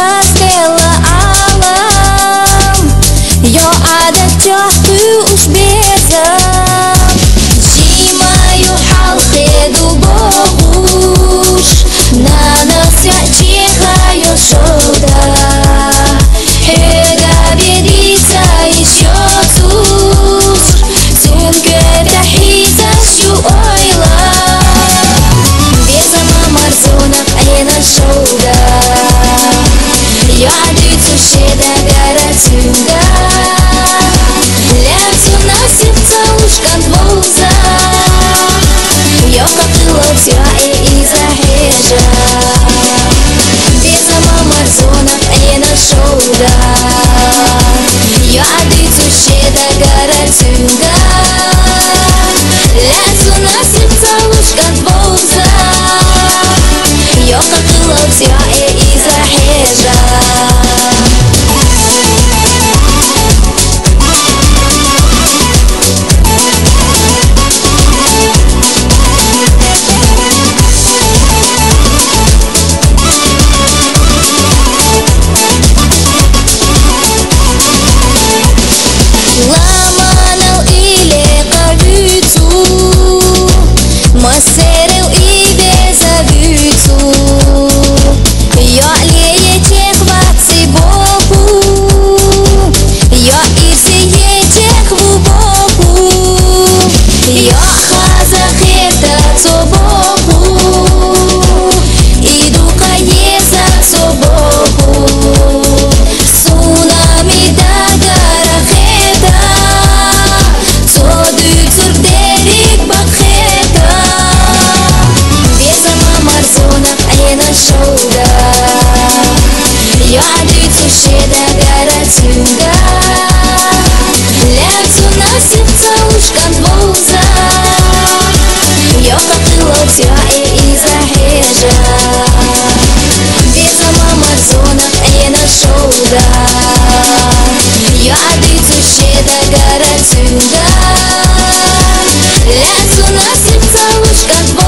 hazbela alam. Я adetjahtu ush bezam. Zimaju halqedu bogush. Na nas чихаю shoda. Hega bedica еще тур. Тюнке тахита shu ойла. Безама марзона айна shoda. Я адицу шеда гаратюда. Лянцу на сердце ушкан двоуза. Я капила тя и захежа. Безама марзона айна shoda. Я адицу шеда гаратюда. Лянцу на сердце ушкан двоуза. Я капила тя и захежа. Ламанал или кавицу, масерил и безавицу. Я леечек ватси богу, я ирсеечек в богу. Я хазахета цобогу, иду каеза цобогу. Сунами дагарахета, цоду цурдерик бахета. Безама марзона айна shoda. Я адицу шеда гаратюда. Лянцу на сердце ушкан двоуза. Я капила тя и захежа. Безама марзона айна shoda. Я адицу шеда гаратюда. Лянцу на сердце ушкан двоуза.